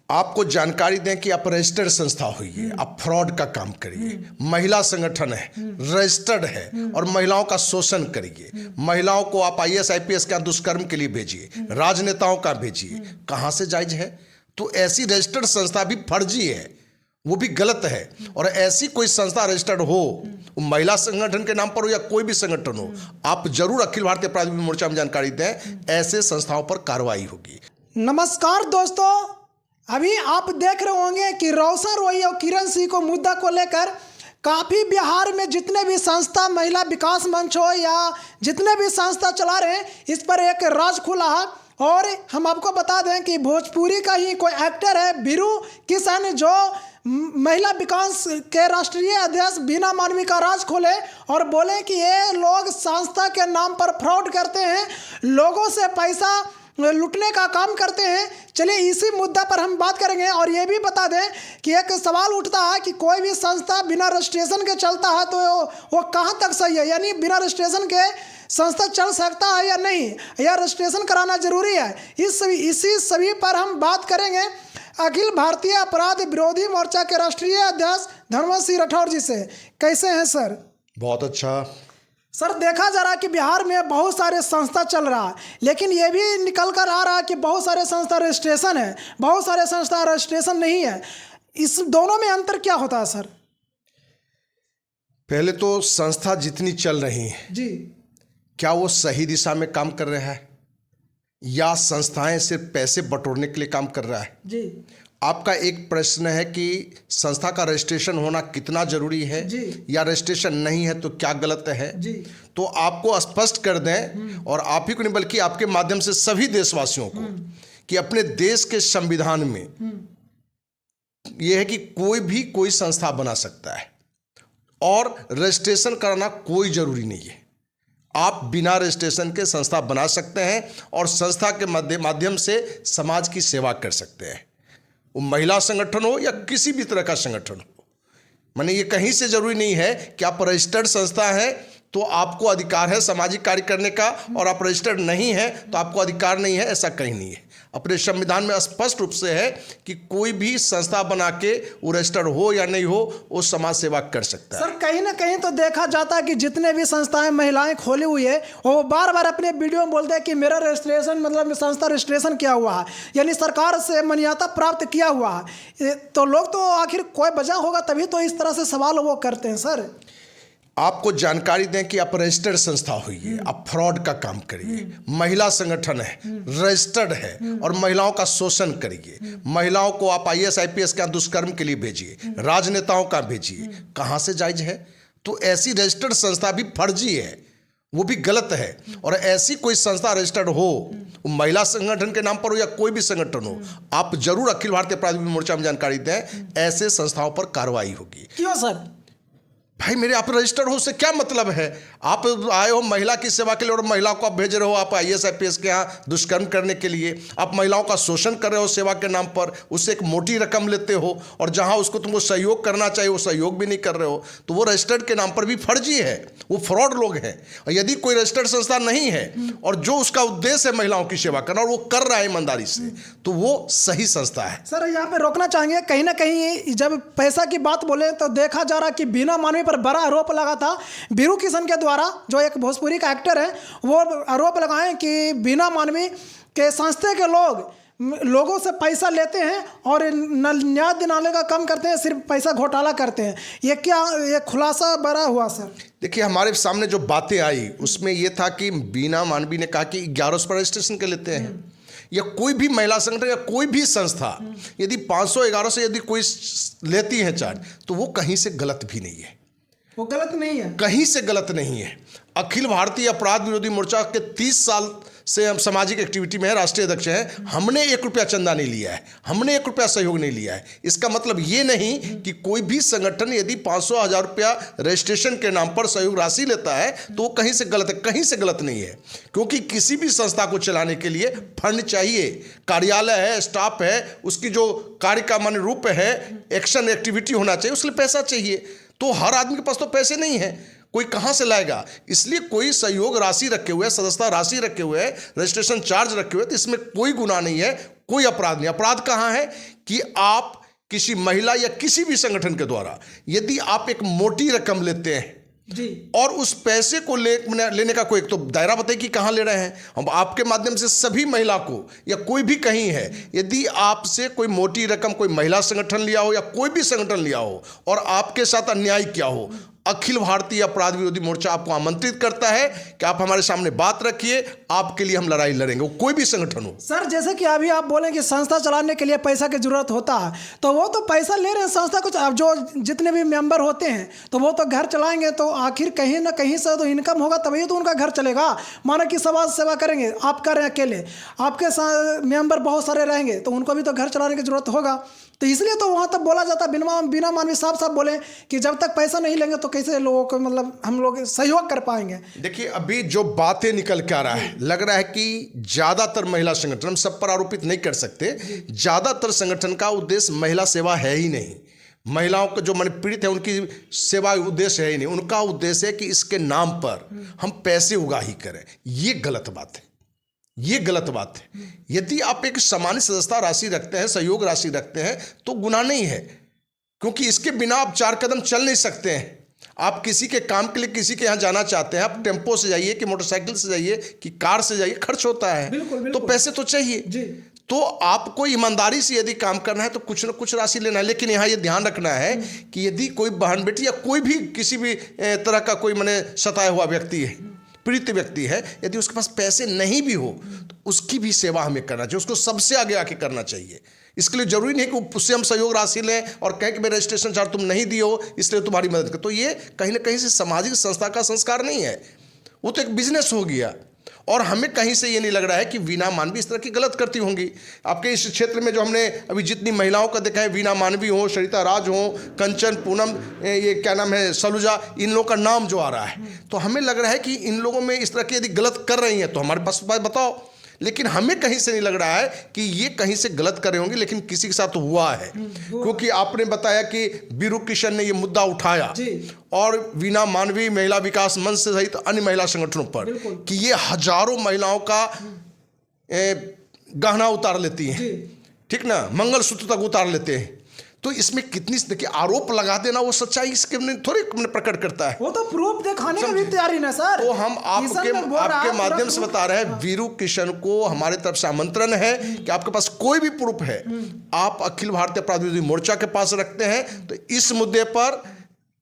आपको जानकारी दें कि आप रजिस्टर्ड संस्था होइए, आप फ्रॉड का काम करिए, महिला संगठन है, रजिस्टर्ड है और महिलाओं का शोषण करिए, महिलाओं को आप आईएएस आईपीएस का दुष्कर्म के लिए भेजिए, राजनेताओं का भेजिए, कहाँ से जायज है? तो ऐसी रजिस्टर्ड संस्था भी फर्जी है, वो भी गलत है। और ऐसी कोई संस्था रजिस्टर्ड हो, महिला संगठन के नाम पर हो या कोई भी संगठन हो, आप जरूर अखिल भारतीय अपराध विरोधी मोर्चा में जानकारी दें, ऐसे संस्थाओं पर कार्रवाई होगी। नमस्कार दोस्तों, अभी आप देख रहे होंगे कि रोशन रोई और किरण सिंह को मुद्दा को लेकर काफ़ी बिहार में जितने भी संस्था, महिला विकास मंच हो या जितने भी संस्था चला रहे हैं, इस पर एक राज खुला है। और हम आपको बता दें कि भोजपुरी का ही कोई एक्टर है बीरू किशन, जो महिला विकास के राष्ट्रीय अध्यक्ष बीना मानवी का राज खोले और बोले कि ये लोग संस्था के नाम पर फ्रॉड करते हैं, लोगों से पैसा लूटने का काम करते हैं। चलिए इसी मुद्दा पर हम बात करेंगे। और ये भी बता दें कि एक सवाल उठता है कि कोई भी संस्था बिना रजिस्ट्रेशन के चलता है तो वो कहाँ तक सही है, यानी बिना रजिस्ट्रेशन के संस्था चल सकता है या नहीं, या रजिस्ट्रेशन कराना जरूरी है। इसी सभी पर हम बात करेंगे अखिल भारतीय अपराध विरोधी मोर्चा के राष्ट्रीय अध्यक्ष धर्मेंद्र सिंह राठौर जी से। कैसे हैं सर? बहुत अच्छा सर, देखा जा रहा है कि बिहार में बहुत सारे संस्था चल रहा है, लेकिन ये भी निकल कर आ रहा है कि बहुत सारे संस्था रजिस्ट्रेशन है, बहुत सारे संस्था रजिस्ट्रेशन नहीं है। इस दोनों में अंतर क्या होता है सर? पहले तो संस्था जितनी चल रही है जी, क्या वो सही दिशा में काम कर रहा है या संस्थाएं सिर्फ पैसे बटोरने के लिए काम कर रहा है? जी, आपका एक प्रश्न है कि संस्था का रजिस्ट्रेशन होना कितना जरूरी है जी, या रजिस्ट्रेशन नहीं है तो क्या गलत है? जी, तो आपको स्पष्ट कर दें, और आप ही को नहीं बल्कि आपके माध्यम से सभी देशवासियों को, कि अपने देश के संविधान में यह है कि कोई संस्था बना सकता है और रजिस्ट्रेशन कराना कोई जरूरी नहीं है। आप बिना रजिस्ट्रेशन के संस्था बना सकते हैं और संस्था के माध्यम से समाज की सेवा कर सकते हैं, वो महिला संगठन हो या किसी भी तरह का संगठन हो। माने ये कहीं से जरूरी नहीं है कि आप रजिस्टर्ड संस्था है तो आपको अधिकार है सामाजिक कार्य करने का, और आप रजिस्टर्ड नहीं है तो आपको अधिकार नहीं है, ऐसा कहीं नहीं है। अपने संविधान में स्पष्ट रूप से है कि कोई भी संस्था बना के वो रजिस्टर्ड हो या नहीं हो, वो समाज सेवा कर सकता है। सर, कहीं ना कहीं तो देखा जाता है कि जितने भी संस्थाएं महिलाएं खोली हुई है, वो बार बार अपने वीडियो में बोलते हैं कि मेरा रजिस्ट्रेशन, मतलब संस्था रजिस्ट्रेशन किया हुआ है, यानी सरकार से मान्यता प्राप्त किया हुआ है। तो लोग तो आखिर कोई वजह होगा तभी तो इस तरह से सवाल वो करते हैं। सर, आपको जानकारी दें कि आप रजिस्टर्ड संस्था होइए, आप फ्रॉड का काम करिए, महिला संगठन है, रजिस्टर्ड है और महिलाओं का शोषण करिए, महिलाओं को आप आईएएस आईपीएस का दुष्कर्म के लिए भेजिए, राजनेताओं का भेजिए, कहाँ से जायज है? तो ऐसी रजिस्टर्ड संस्था भी फर्जी है, वो भी गलत है। और ऐसी कोई संस्था रजिस्टर्ड हो, महिला संगठन के नाम पर हो या कोई भी संगठन हो, आप जरूर अखिल भारतीय अपराध विरोधी मोर्चा में जानकारी दें, ऐसे संस्थाओं पर कार्रवाई होगी। क्यों सर? भाई मेरे, आप रजिस्टर्ड हो उससे क्या मतलब है? आप आए हो महिला की सेवा के लिए और महिला को आप भेज रहे हो आप आईएएस आईपीएस के यहाँ दुष्कर्म करने के लिए, आप महिलाओं का शोषण कर रहे हो सेवा के नाम पर, उससे एक मोटी रकम लेते हो और जहाँ उसको तुमको सहयोग करना चाहिए वो सहयोग भी नहीं कर रहे हो, तो वो रजिस्टर्ड के नाम पर भी फर्जी है, वो फ्रॉड लोग हैं। और यदि कोई रजिस्टर्ड संस्था नहीं है और जो उसका उद्देश्य है महिलाओं की सेवा करना और वो कर रहा है ईमानदारी से, तो वो सही संस्था है। सर, यहाँ पे रोकना चाहेंगे, कहीं ना कहीं जब पैसा की बात बोले तो देखा जा रहा कि बीना मानवी पर बड़ा आरोप लगा था बीरू किशन के द्वारा, जो एक भोजपुरी का एक्टर है, वो आरोप लगाए कि बीना मानवी के संस्था के लोगों से पैसा लेते हैं और न्याय दिलाने का काम करते हैं, सिर्फ पैसा घोटाला करते हैं। ये खुलासा बड़ा हुआ सर। देखिए, हमारे सामने जो बातें आई उसमें ये था कि बीना मानवी ने कहा कि 1100 पर रजिस्ट्रेशन कर लेते हैं, या कोई भी महिला संगठन या कोई भी संस्था यदि 500-1100 से यदि कोई लेती है चार्ज, तो वो कहीं से गलत भी नहीं है, वो गलत नहीं है, कहीं से गलत नहीं है। अखिल भारतीय अपराध विरोधी मोर्चा के 30 साल से हम सामाजिक एक्टिविटी में है, राष्ट्रीय अध्यक्ष हैं, हमने 1 रुपया चंदा नहीं लिया है, हमने 1 रुपया सहयोग नहीं लिया है। इसका मतलब ये नहीं कि कोई भी संगठन यदि 500-1000 रुपया रजिस्ट्रेशन के नाम पर सहयोग राशि लेता है तो वो कहीं से गलत है, कहीं से गलत नहीं है। क्योंकि किसी भी संस्था को चलाने के लिए फंड चाहिए, कार्यालय है, स्टाफ है, उसकी जो कार्य का मान रूप है, एक्शन एक्टिविटी होना चाहिए, उसके लिए पैसा चाहिए। तो हर आदमी के पास तो पैसे नहीं है। कोई कहाँ से लाएगा? इसलिए कोई सहयोग राशि रखे हुए है, सदस्यता राशि रखे हुए है, रजिस्ट्रेशन चार्ज रखे हुए, तो इसमें कोई गुनाह नहीं है, कोई अपराध नहीं। अपराध कहाँ है कि आप किसी महिला या किसी भी संगठन के द्वारा यदि आप एक मोटी रकम लेते हैं जी, और उस पैसे को लेने का कोई एक तो दायरा बताइए कि कहाँ ले रहे हैं। हम आपके माध्यम से सभी महिला को या कोई भी कहीं है, यदि आपसे कोई मोटी रकम कोई महिला संगठन लिया हो या कोई भी संगठन लिया हो और आपके साथ अन्याय किया हो, अखिल भारतीय अपराध विरोधी मोर्चा आपको आमंत्रित करता है कि आप हमारे सामने बात रखिए, आपके लिए हम लड़ाई लड़ेंगे, वो कोई भी संगठन हो। सर जैसे कि अभी आप बोलें कि संस्था चलाने के लिए पैसा की जरूरत होता है, तो वो तो पैसा ले रहे हैं संस्था कुछ, अब जो जितने भी मेंबर होते हैं तो वो तो घर चलाएंगे, तो आखिर कहीं ना कहीं से तो इनकम होगा, तभी तो उनका घर चलेगा। मानो कि समाज सेवा करेंगे, आप कर रहे हैं अकेले, आपके मेंबर बहुत सारे रहेंगे, तो उनको भी तो घर चलाने की जरूरत होगा। तो इसलिए तो वहाँ तक बोला जाता है, बिना मानवी साफ साफ बोले कि जब तक पैसा नहीं लेंगे तो कैसे लोगों को मतलब हम लोग सहयोग कर पाएंगे। देखिए अभी जो बातें निकल के आ रहा है, लग रहा है कि ज्यादातर महिला संगठन, हम सब पर आरोपित नहीं कर सकते, ज्यादातर संगठन का उद्देश्य महिला सेवा है ही नहीं। महिलाओं को जो मन पीड़ित है उनकी सेवा उद्देश्य है ही नहीं। उनका उद्देश्य है कि इसके नाम पर हम पैसे उगाही करें। ये गलत बात है, ये गलत बात है। यदि आप एक सामान्य सदस्यता राशि रखते हैं, सहयोग राशि रखते हैं, तो गुनाह नहीं है, क्योंकि इसके बिना आप 4 कदम चल नहीं सकते हैं। आप किसी के काम के लिए किसी के यहाँ जाना चाहते हैं, आप टेम्पो से जाइए कि मोटरसाइकिल से जाइए कि कार से जाइए, खर्च होता है। बिल्कुल। तो पैसे तो चाहिए जी। तो आपको ईमानदारी से यदि काम करना है तो कुछ न कुछ राशि लेना है। लेकिन यहाँ ये ध्यान रखना है कि यदि कोई बहन बेटी या कोई भी किसी भी तरह का कोई मैंने सताया हुआ व्यक्ति है, पीड़ित व्यक्ति है, यदि उसके पास पैसे नहीं भी हो तो उसकी भी सेवा हमें करना चाहिए, उसको सबसे आगे आके करना चाहिए। इसके लिए जरूरी नहीं कि उससे हम सहयोग राशि लें और कहें कि मेरा रजिस्ट्रेशन चार्ज तुम नहीं दिए हो इसलिए तुम्हारी मदद कर। तो ये कहीं ना कहीं से सामाजिक संस्था का संस्कार नहीं है, वो तो एक बिजनेस हो गया। और हमें कहीं से ये नहीं लग रहा है कि वीना मानवी इस तरह की गलत करती होंगी। आपके इस क्षेत्र में जो हमने अभी जितनी महिलाओं का देखा है, वीना मानवी हो, सरिता राज हो, कंचन, पूनम, ये क्या नाम है, सलूजा, इन लोगों का नाम जो आ रहा है, तो हमें लग रहा है कि इन लोगों में इस तरह की यदि गलत कर रही हैं तो हमारे पास बताओ। लेकिन हमें कहीं से नहीं लग रहा है कि ये कहीं से गलत कर रहे होंगे, लेकिन किसी के साथ हुआ है। क्योंकि आपने बताया कि बीरू किशन ने ये मुद्दा उठाया और वीना मानवी, महिला विकास मंच से सहित अन्य महिला संगठनों पर कि ये हजारों महिलाओं का गहना उतार लेती हैं, ठीक ना, मंगलसूत्र तक उतार लेते हैं। तो इसमें कितनी, देखिए आरोप लगा देना वो सच्चाई इसके थोड़ी प्रकट करता है, वो तो प्रूफ दिखाने का भी तैयारी ना सर। तो हम आपके माध्यम से बता रहे हैं, वीरू किशन को हमारे तरफ से आमंत्रण है कि आपके पास कोई भी प्रूफ है, आप अखिल भारतीय अपराध विरोधी मोर्चा के पास रखते हैं, तो इस मुद्दे पर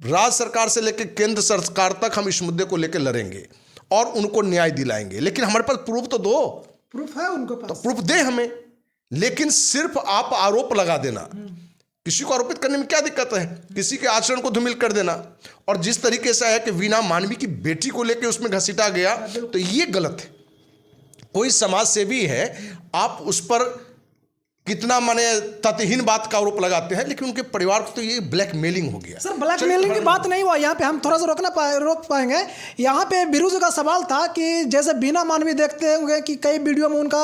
राज्य सरकार से लेकर केंद्र सरकार तक हम इस मुद्दे को लेकर लड़ेंगे और उनको न्याय दिलाएंगे। लेकिन हमारे पास प्रूफ तो दो, प्रूफ है उनको पास, तो प्रूफ दे हमें। लेकिन सिर्फ आप आरोप लगा देना, किसी को आरोपित करने में क्या दिक्कत है, किसी के आचरण को धूमिल कर देना। और जिस तरीके से है कि वीना मानवी की बेटी को लेकर उसमें घसीटा गया, तो ये गलत है। कोई समाज सेवी है, आप उस पर कितना माने तथ्यहीन बात का आरोप लगाते हैं, लेकिन उनके परिवार को तो ये ब्लैकमेलिंग हो गया। सर ब्लैकमेलिंग की बात नहीं हुआ, यहाँ पे हम थोड़ा सा रोक पाएंगे। यहाँ पे बिरुज का सवाल था कि जैसे बीना मानवी देखते होंगे कि कई वीडियो में उनका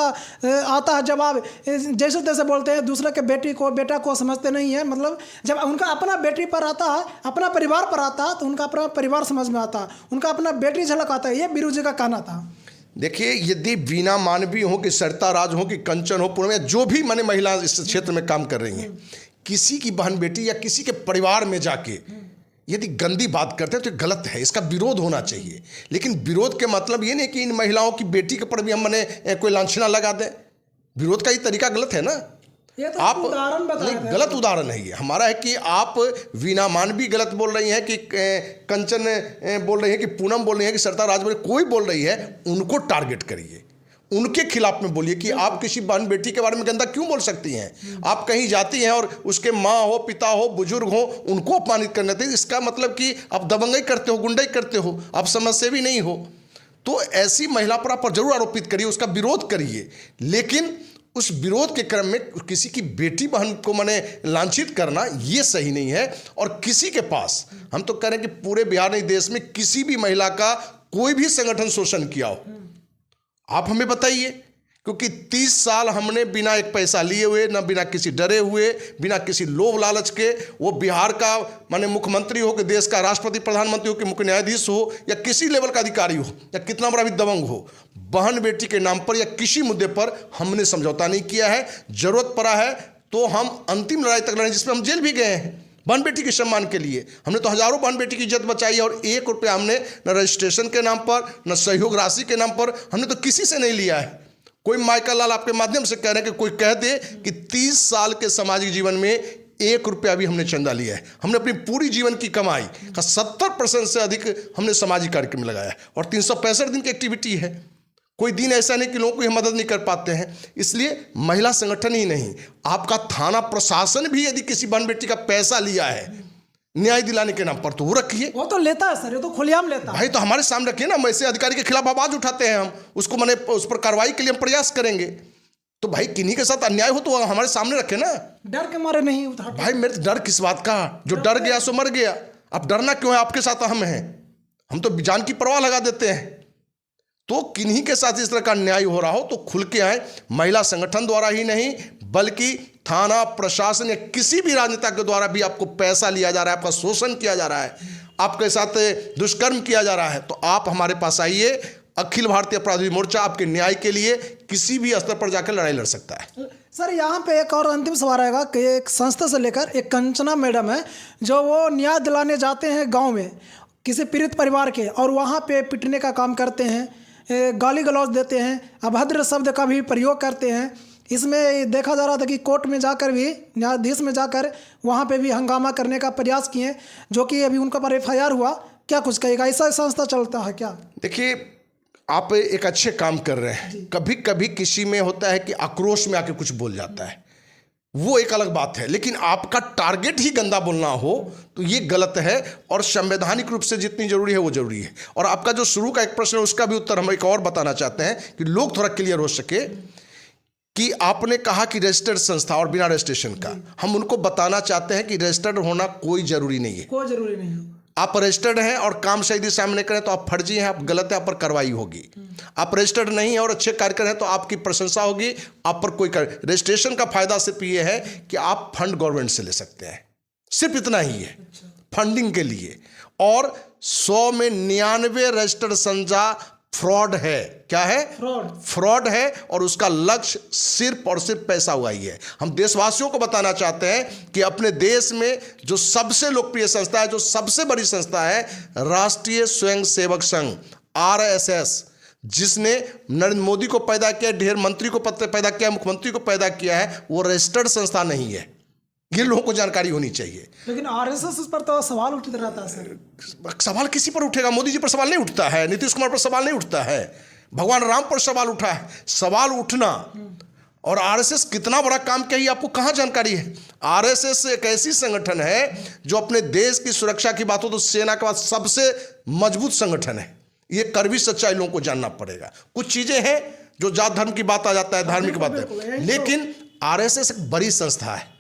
आता है जवाब, जैसे तैसे बोलते हैं, दूसरे के बेटा को समझते नहीं है। मतलब जब उनका अपना बेटी पर आता है, अपना परिवार पर आता है, तो उनका अपना परिवार समझ में आता है, उनका अपना बेटी झलक आता है। ये बिरुज का कहना था। देखिए यदि वीना मानवी हो कि सरिता राज हो कि कंचन हो, पूर्णिया, जो भी माने महिला इस क्षेत्र में काम कर रही हैं, किसी की बहन बेटी या किसी के परिवार में जाके यदि गंदी बात करते हैं तो गलत है, इसका विरोध होना चाहिए। लेकिन विरोध के मतलब ये नहीं कि इन महिलाओं की बेटी के पर भी हम माने कोई लांछना लगा दें। विरोध का ये तरीका गलत है ना। ये तो आप उदाहरण नहीं, गलत उदाहरण है ये हमारा, है कि आप वीना मानवी गलत बोल रही हैं कि कंचन बोल रही है कि पूनम बोल रही है कि सरिता राज बोल, कोई बोल रही है, उनको टारगेट करिए, उनके खिलाफ में बोलिए कि आप किसी बहन बेटी के बारे में गंदा क्यों बोल सकती हैं। आप कहीं जाती हैं और उसके माँ हो, पिता हो, बुजुर्ग हो, उनको अपमानित करने थे, इसका मतलब कि आप दबंगई करते हो, गुंडाई करते हो, आप समाजसेवी नहीं हो। तो ऐसी महिला पर आप जरूर आरोपित करिए, उसका विरोध करिए, लेकिन उस विरोध के क्रम में किसी की बेटी बहन को माने लांछित करना ये सही नहीं है। और किसी के पास, हम तो कह रहे हैं कि पूरे बिहार नहीं देश में किसी भी महिला का कोई भी संगठन शोषण किया हो, आप हमें बताइए क्योंकि 30 साल हमने बिना एक पैसा लिए हुए, ना बिना किसी डरे हुए, बिना किसी लोभ लालच के, वो बिहार का माने मुख्यमंत्री हो कि देश का राष्ट्रपति प्रधानमंत्री हो कि मुख्य न्यायाधीश हो या किसी लेवल का अधिकारी हो या कितना बड़ा भी दबंग हो, बहन बेटी के नाम पर या किसी मुद्दे पर हमने समझौता नहीं किया है। जरूरत पड़ा है तो हम अंतिम लड़ाई तक लड़े, जिसमें हम जेल भी गए हैं बहन बेटी के सम्मान के लिए। हमने तो हजारों बहन बेटी की इज्जत बचाई है और 1 रुपया हमने न रजिस्ट्रेशन के नाम पर, न सहयोग राशि के नाम पर, हमने तो किसी से नहीं लिया है। कोई माइकल लाल आपके माध्यम से कह रहे हैं कि कोई कह दे कि 30 साल के सामाजिक जीवन में 1 रुपया भी हमने चंदा लिया है। हमने अपनी पूरी जीवन की कमाई का 70% से अधिक हमने सामाजिक कार्यक्रम में लगाया है और 365 दिन की एक्टिविटी है। कोई दिन ऐसा नहीं कि लोगों को मदद नहीं कर पाते हैं। इसलिए महिला संगठन ही नहीं, आपका थाना प्रशासन भी यदि किसी बहन बेटी का पैसा लिया है न्याय दिलाने के नाम पर तो वो रखिए। वो तो लेता है सर, ये तो खुलेआम लेता है भाई, तो हमारे सामने रखिए ना। ऐसे अधिकारी के खिलाफ आवाज उठाते हैं हम, उसको मैंने उस पर कार्रवाई के लिए हम प्रयास करेंगे। तो भाई किन्हीं के साथ अन्याय हो तो हमारे सामने रखे ना। डर के मारे नहीं उठा। भाई मेरे डर किस बात का? जो डर गया सो मर गया। अब डरना क्यों है? आपके साथ हम हैं, हम तो जान की परवाह लगा देते हैं। तो किन्हीं के साथ इस तरह का अन्याय हो रहा हो तो खुल के आए। महिला संगठन द्वारा ही नहीं बल्कि थाना प्रशासन या किसी भी राजनेता के द्वारा भी आपको पैसा लिया जा रहा है, आपका शोषण किया जा रहा है, आपके साथ दुष्कर्म किया जा रहा है, तो आप हमारे पास आइए। अखिल भारतीय अपराधी मोर्चा आपके न्याय के लिए किसी भी स्तर पर जाकर लड़ाई लड़ सकता है। सर यहाँ पे एक और अंतिम सवाल रहेगा कि एक संस्था से लेकर एक कंचना मैडम है जो वो न्याय दिलाने जाते हैं गांव में किसी पीड़ित परिवार के, और वहाँ पे पिटने का काम करते हैं, गाली गलौज देते हैं, अभद्र शब्द का भी प्रयोग करते हैं। इसमें देखा जा रहा था कि कोर्ट में जाकर भी, न्यायाधीश में जाकर वहाँ पे भी हंगामा करने का प्रयास किए, जो कि अभी उनका पर FIR हुआ। क्या कुछ कहेगा? ऐसा संस्था चलता है क्या? देखिए, आप एक अच्छे काम कर रहे हैं। कभी कभी किसी में होता है कि आक्रोश में आके कुछ बोल जाता है, वो एक अलग बात है, लेकिन आपका टारगेट ही गंदा बोलना हो तो ये गलत है। और संवैधानिक रूप से जितनी जरूरी है वो जरूरी है। और आपका जो शुरू का एक प्रश्न है उसका भी उत्तर हम एक और बताना चाहते हैं कि लोग थोड़ा क्लियर हो सके कि आपने कहा कि रजिस्टर्ड संस्था और बिना रजिस्ट्रेशन का, हम उनको बताना चाहते हैं कि रजिस्टर्ड होना कोई जरूरी नहीं है। कोई जरूरी नहीं है। आप रजिस्टर्ड हैं और काम सही दिशा में नहीं करें तो आप फर्जी हैं, आप गलत हैं, आप पर कार्रवाई होगी। आप रजिस्टर्ड नहीं है और अच्छे कार्य कर रहे हैं तो आपकी प्रशंसा होगी, आप पर कोई रजिस्ट्रेशन का फायदा सिर्फ ये है कि आप फंड गवर्नमेंट से ले सकते हैं, सिर्फ इतना ही है फंडिंग के लिए। और 100 में 99 रजिस्टर्ड संस्था फ्रॉड है। क्या है? फ्रॉड है और उसका लक्ष्य सिर्फ और सिर्फ पैसा हुआ ही है। हम देशवासियों को बताना चाहते हैं कि अपने देश में जो सबसे लोकप्रिय संस्था है, जो सबसे बड़ी संस्था है, राष्ट्रीय स्वयंसेवक संघ RSS, जिसने नरेंद्र मोदी को पैदा किया, ढेर मंत्री को पैदा किया, मुख्यमंत्री को पैदा किया है, वो रजिस्टर्ड संस्था नहीं है। ये लोगों को जानकारी होनी चाहिए। लेकिन RSS पर तो सवाल उठता रहता है सर। सवाल किसी पर उठेगा? मोदी जी पर सवाल नहीं उठता है, नीतीश कुमार पर सवाल नहीं उठता है, भगवान राम पर सवाल उठा है। सवाल उठना और RSS कितना बड़ा काम किया, आपको कहाँ जानकारी है? RSS एक ऐसी संगठन है जो अपने देश की सुरक्षा की बात हो तो सेना के बाद सबसे मजबूत संगठन है। ये कड़वी सच्चाई लोगों को जानना पड़ेगा। कुछ चीजें हैं जो जात धर्म की बात आ जाता है, धार्मिक बात है, लेकिन RSS एक बड़ी संस्था है।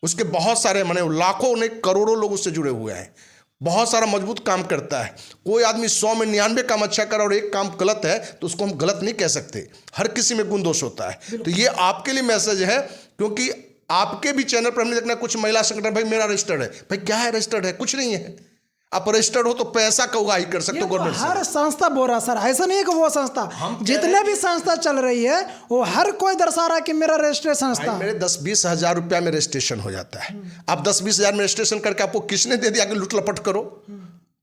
उसके बहुत सारे माने लाखों ने करोड़ों लोग उससे जुड़े हुए हैं, बहुत सारा मजबूत काम करता है। कोई आदमी 100 में 99 काम अच्छा कर और एक काम गलत है तो उसको हम गलत नहीं कह सकते। हर किसी में गुण दोष होता है। तो ये आपके लिए मैसेज है, क्योंकि आपके भी चैनल पर हमने देखना कुछ महिला संगठन, भाई मेरा रजिस्टर्ड है, भाई क्या है रजिस्टर्ड है? कुछ नहीं है। आप रजिस्टर्ड हो तो पैसा का उगाही कर सकते हो गवर्नमेंट से। हर संस्था बोल रहा सर, ऐसा नहीं है कि वो संस्था, जितने भी संस्था चल रही है वो हर कोई दर्शा रहा है कि मेरा रजिस्ट्रेशन संस्था। मेरे 10-20 हजार रुपया में रजिस्ट्रेशन हो जाता है। आप 10-20 हजार में रजिस्ट्रेशन करके आपको किसने दे दिया कि लुट लपट करो,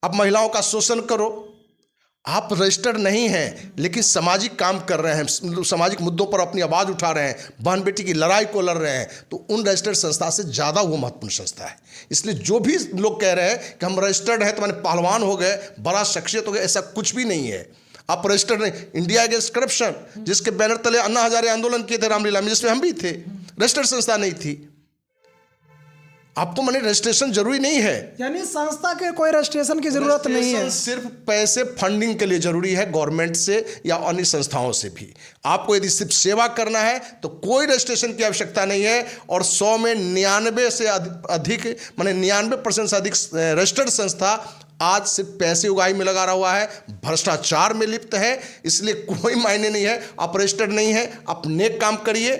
आप महिलाओं का शोषण करो? आप रजिस्टर्ड नहीं हैं लेकिन सामाजिक काम कर रहे हैं, सामाजिक मुद्दों पर अपनी आवाज़ उठा रहे हैं, बहन बेटी की लड़ाई को लड़ रहे हैं, तो उन रजिस्टर्ड संस्था से ज़्यादा वो महत्वपूर्ण संस्था है। इसलिए जो भी लोग कह रहे हैं कि हम रजिस्टर्ड हैं तो मैंने पहलवान हो गए, बड़ा शख्सियत हो गए, ऐसा कुछ भी नहीं है। आप रजिस्टर्ड नहीं। इंडिया अगेंस्ट करप्शन, जिसके बैनर तले अन्ना हजारे आंदोलन किए थे रामलीला में, जिसमें हम भी थे, रजिस्टर्ड संस्था नहीं थी। आपको मैंने रजिस्ट्रेशन जरूरी नहीं है, यानी संस्था के कोई रजिस्ट्रेशन की जरूरत नहीं है, सिर्फ पैसे फंडिंग के लिए जरूरी है गवर्नमेंट से या अन्य संस्थाओं से भी। आपको यदि सिर्फ सेवा करना है तो कोई रजिस्ट्रेशन की आवश्यकता नहीं है। और 100 में 99 से अधिक माने 99% से अधिक रजिस्टर्ड संस्था आज सिर्फ पैसे उगाही में लगा रहा हुआ है, भ्रष्टाचार में लिप्त है। इसलिए कोई मायने नहीं है, आप रजिस्टर्ड नहीं है, आप नेक काम करिए।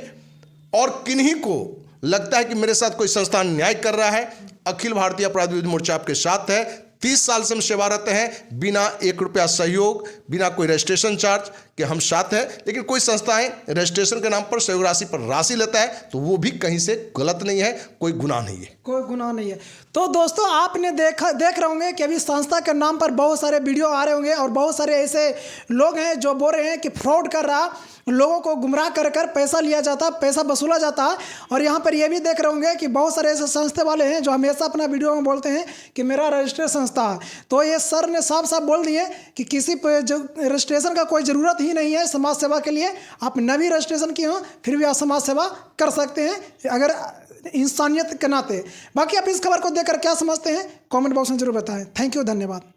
और किन्हीं को लगता है कि मेरे साथ कोई संस्थान न्याय कर रहा है, अखिल भारतीय अपराध विरोधी मोर्चा आपके साथ है। 30 साल से हम सेवारत हैं, बिना 1 रुपया सहयोग, बिना कोई रजिस्ट्रेशन चार्ज के हम साथ हैं। लेकिन कोई संस्थाएं रजिस्ट्रेशन के नाम पर सहयोग राशि पर राशि लेता है तो वो भी कहीं से गलत नहीं है, कोई गुनाह नहीं है। कोई गुनाह नहीं है। तो दोस्तों आपने देख रहे होंगे कि अभी संस्था के नाम पर बहुत सारे वीडियो आ रहे होंगे और बहुत सारे ऐसे लोग हैं जो बोल रहे हैं कि फ्रॉड कर रहा, लोगों को गुमराह कर कर पैसा लिया जाता, पैसा वसूला जाता है। और यहाँ पर ये भी देख रहे होंगे कि बहुत सारे ऐसे संस्थे वाले हैं जो हमेशा अपना वीडियो में बोलते हैं कि मेरा रजिस्टर्ड संस्था है। तो ये सर ने साफ साफ बोल दिए कि किसी जो रजिस्ट्रेशन का कोई ज़रूरत ही नहीं है समाज सेवा के लिए। आप नवी रजिस्ट्रेशन किए हो फिर भी आप समाज सेवा कर सकते हैं अगर इंसानियत के नाते। बाकी आप इस खबर को देखकर क्या समझते हैं कमेंट बॉक्स में जरूर बताएं। थैंक यू, धन्यवाद।